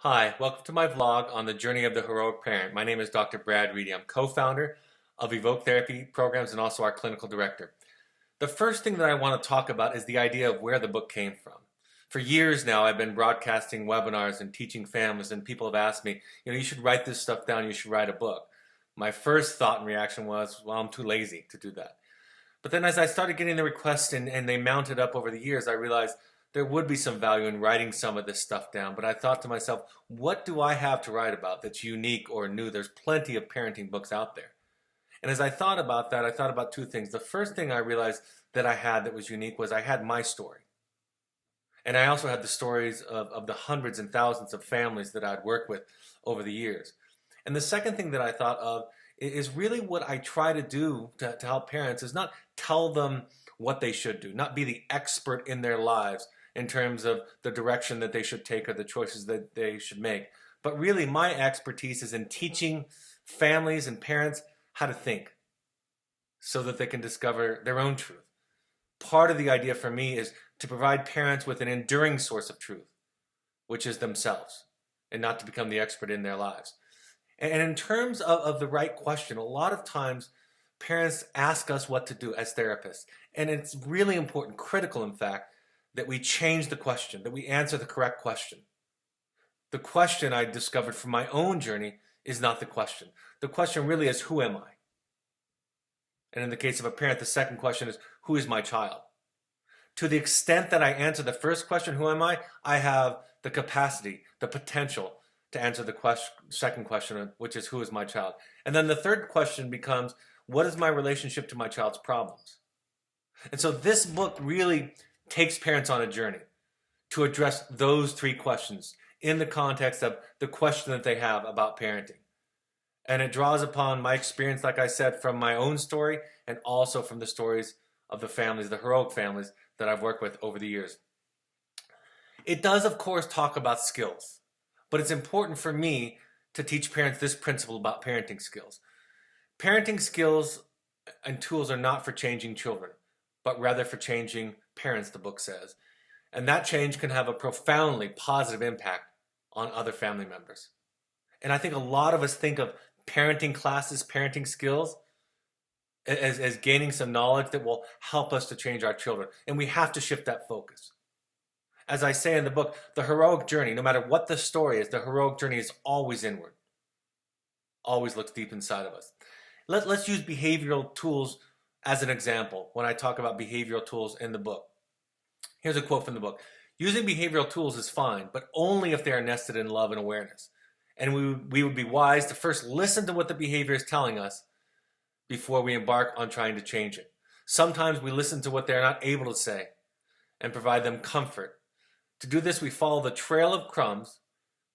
Hi, welcome to my vlog on the journey of the heroic parent. My name is Dr. Brad Reedy. I'm co-founder of Evoke Therapy Programs and also our clinical director. The first thing that I want to talk about is the idea of where the book came from. For years now, I've been broadcasting webinars and teaching families, and people have asked me, you should write this stuff down, you should write a book. My first thought and reaction was, well, I'm too lazy to do that. But then as I started getting the requests and they mounted up over the years, I realized there would be some value in writing some of this stuff down. But I thought to myself, what do I have to write about that's unique or new? There's plenty of parenting books out there. And as I thought about that, I thought about two things. The first thing I realized that I had that was unique was I had my story. And I also had the stories of the hundreds and thousands of families that I'd worked with over the years. And the second thing that I thought of is really what I try to do to help parents is not tell them what they should do, not be the expert in their lives in terms of the direction that they should take or the choices that they should make. But really my expertise is in teaching families and parents how to think so that they can discover their own truth. Part of the idea for me is to provide parents with an enduring source of truth, which is themselves, and not to become the expert in their lives. And in terms of the right question, a lot of times parents ask us what to do as therapists. And it's really important, critical in fact, that we change the question, that we answer the correct question. The question I discovered from my own journey is not the question. The question really is, who am I? And in the case of a parent, the second question is, who is my child? To the extent that I answer the first question, who am I have the capacity, the potential to answer the second question, which is, who is my child? And then the third question becomes, what is my relationship to my child's problems? And so this book really takes parents on a journey to address those three questions in the context of the question that they have about parenting. And it draws upon my experience, like I said, from my own story and also from the stories of the families, the heroic families that I've worked with over the years. It does, of course, talk about skills, but it's important for me to teach parents this principle about parenting skills. Parenting skills and tools are not for changing children, but rather for changing parents, the book says. And that change can have a profoundly positive impact on other family members. And I think a lot of us think of parenting classes, parenting skills, as gaining some knowledge that will help us to change our children. And we have to shift that focus. As I say in the book, the heroic journey, no matter what the story is, the heroic journey is always inward. Always looks deep inside of us. Let's use behavioral tools as an example when I talk about behavioral tools in the book. Here's a quote from the book. Using behavioral tools is fine, but only if they are nested in love and awareness. And we would be wise to first listen to what the behavior is telling us before we embark on trying to change it. Sometimes we listen to what they're not able to say and provide them comfort. To do this, we follow the trail of crumbs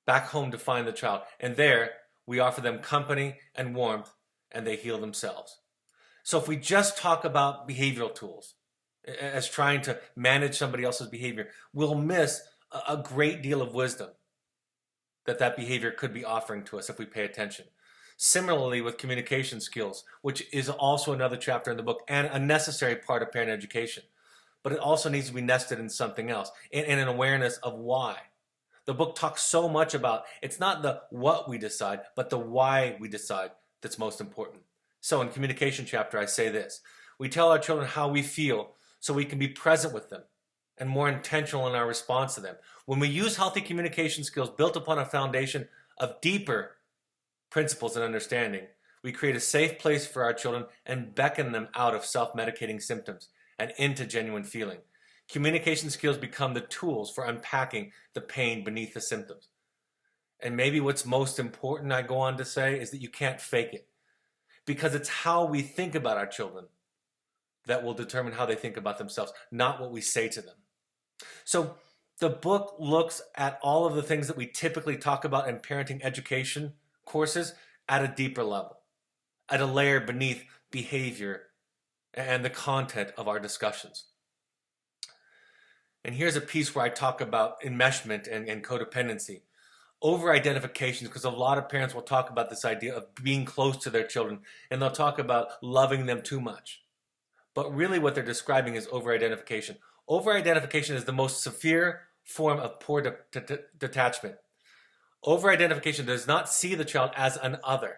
back home to find the child. And there, we offer them company and warmth, and they heal themselves. So if we just talk about behavioral tools as trying to manage somebody else's behavior, we'll miss a great deal of wisdom that behavior could be offering to us if we pay attention. Similarly with communication skills, which is also another chapter in the book and a necessary part of parent education. But it also needs to be nested in something else, in an awareness of why. The book talks so much about, it's not the what we decide, but the why we decide that's most important. So in communication chapter, I say this. We tell our children how we feel so we can be present with them and more intentional in our response to them. When we use healthy communication skills built upon a foundation of deeper principles and understanding, we create a safe place for our children and beckon them out of self-medicating symptoms and into genuine feeling. Communication skills become the tools for unpacking the pain beneath the symptoms. And maybe what's most important, I go on to say, is that you can't fake it. Because it's how we think about our children that will determine how they think about themselves, not what we say to them. So the book looks at all of the things that we typically talk about in parenting education courses at a deeper level, at a layer beneath behavior and the content of our discussions. And here's a piece where I talk about enmeshment and codependency. Over-identification, because a lot of parents will talk about this idea of being close to their children, and they'll talk about loving them too much. But really what they're describing is over-identification. Over-identification is the most severe form of poor detachment. Over-identification does not see the child as an other,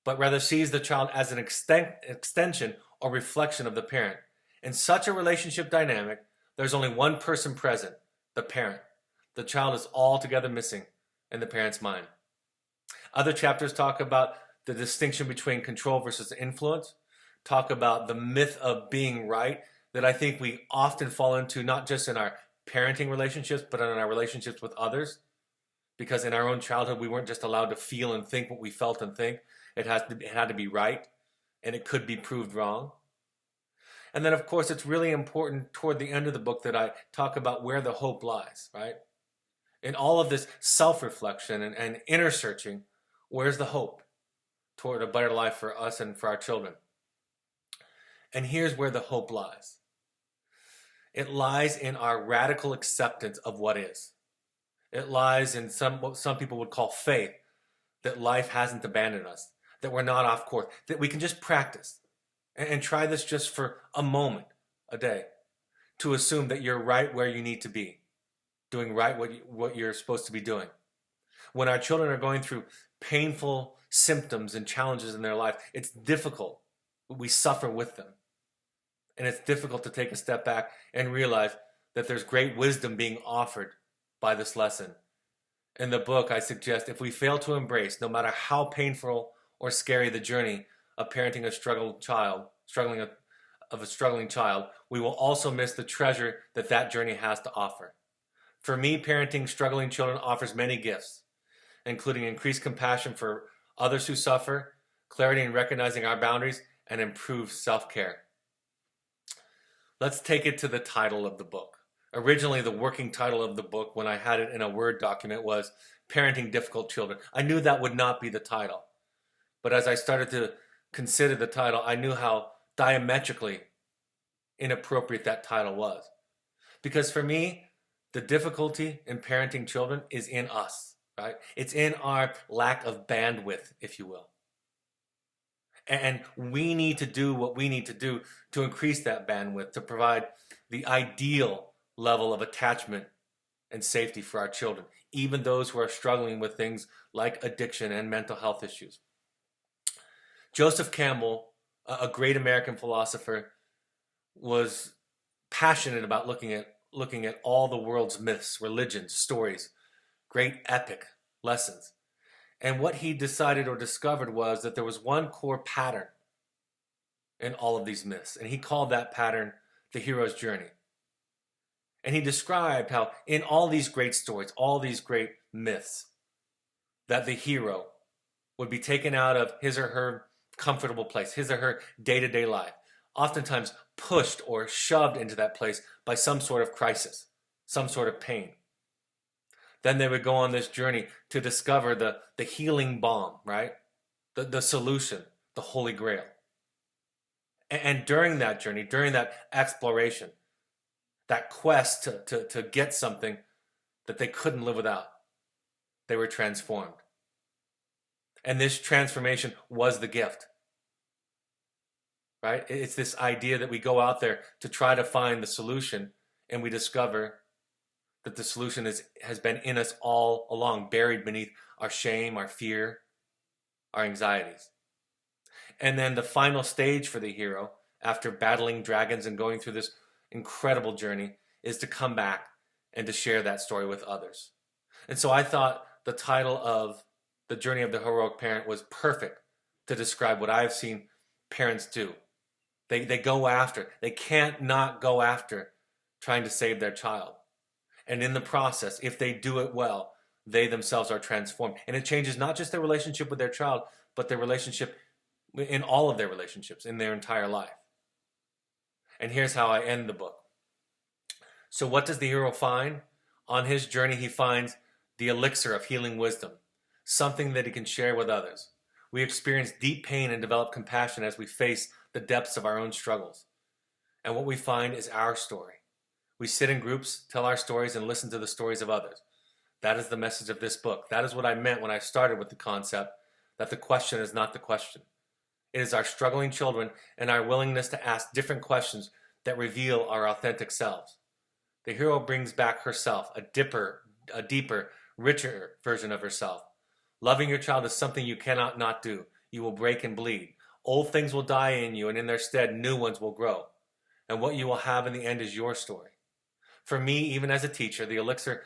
but rather sees the child as an extension or reflection of the parent. In such a relationship dynamic, there's only one person present, the parent. The child is altogether missing in the parent's mind. Other chapters talk about the distinction between control versus influence, talk about the myth of being right that I think we often fall into, not just in our parenting relationships, but in our relationships with others. Because in our own childhood, we weren't just allowed to feel and think what we felt and think. It had to be right, and it could be proved wrong. And then, of course, it's really important toward the end of the book that I talk about where the hope lies, right? In all of this self-reflection and inner searching, where's the hope toward a better life for us and for our children? And here's where the hope lies. It lies in our radical acceptance of what is. It lies in what some people would call faith, that life hasn't abandoned us, that we're not off course, that we can just practice and try this just for a moment a day to assume that you're right where you need to be, doing right what you're supposed to be doing. When our children are going through painful symptoms and challenges in their life, it's difficult. We suffer with them. And it's difficult to take a step back and realize that there's great wisdom being offered by this lesson. In the book, I suggest if we fail to embrace, no matter how painful or scary the journey of parenting a struggling child, we will also miss the treasure that journey has to offer. For me, parenting struggling children offers many gifts, including increased compassion for others who suffer, clarity in recognizing our boundaries, and improved self-care. Let's take it to the title of the book. Originally, the working title of the book, when I had it in a Word document, was Parenting Difficult Children. I knew that would not be the title. But as I started to consider the title, I knew how diametrically inappropriate that title was. Because for me, the difficulty in parenting children is in us, right? It's in our lack of bandwidth, if you will. And we need to do what we need to do to increase that bandwidth, to provide the ideal level of attachment and safety for our children, even those who are struggling with things like addiction and mental health issues. Joseph Campbell, a great American philosopher, was passionate about looking at all the world's myths, religions, stories, great epic lessons. And what he decided or discovered was that there was one core pattern in all of these myths, and he called that pattern the hero's journey. And he described how in all these great stories, all these great myths, that the hero would be taken out of his or her comfortable place, his or her day-to-day life, oftentimes pushed or shoved into that place by some sort of crisis, some sort of pain. Then they would go on this journey to discover the healing balm, right? The solution, the Holy Grail. And during that journey, during that exploration, that quest to get something that they couldn't live without, they were transformed. And this transformation was the gift, right? It's this idea that we go out there to try to find the solution, and we discover that the solution has been in us all along, buried beneath our shame, our fear, our anxieties. And then the final stage for the hero, after battling dragons and going through this incredible journey, is to come back and to share that story with others. And so I thought the title of The Journey of the Heroic Parent was perfect to describe what I've seen parents do. They go after, they can't not go after trying to save their child. And in the process, if they do it well, they themselves are transformed. And it changes not just their relationship with their child, but their relationship in all of their relationships, in their entire life. And here's how I end the book. So what does the hero find? On his journey, he finds the elixir of healing wisdom, something that he can share with others. We experience deep pain and develop compassion as we face the depths of our own struggles. And what we find is our story. We sit in groups, tell our stories, and listen to the stories of others. That is the message of this book. That is what I meant when I started with the concept that the question is not the question. It is our struggling children and our willingness to ask different questions that reveal our authentic selves. The hero brings back herself, a deeper, richer version of herself. Loving your child is something you cannot not do. You will break and bleed. Old things will die in you, and in their stead, new ones will grow. And what you will have in the end is your story. For me, even as a teacher, the elixir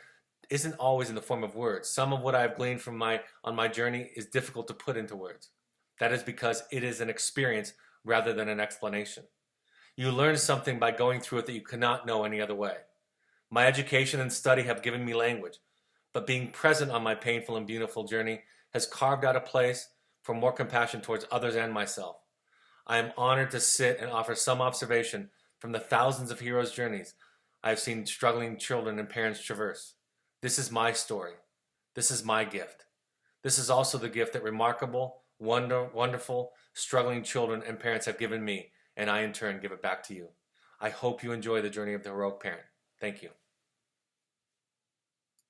isn't always in the form of words. Some of what I have gleaned on my journey is difficult to put into words. That is because it is an experience rather than an explanation. You learn something by going through it that you cannot know any other way. My education and study have given me language, but being present on my painful and beautiful journey has carved out a place for more compassion towards others and myself. I am honored to sit and offer some observation from the thousands of heroes' journeys I have seen struggling children and parents traverse. This is my story. This is my gift. This is also the gift that remarkable, wonderful, struggling children and parents have given me, and I in turn give it back to you. I hope you enjoy the journey of the heroic parent. Thank you.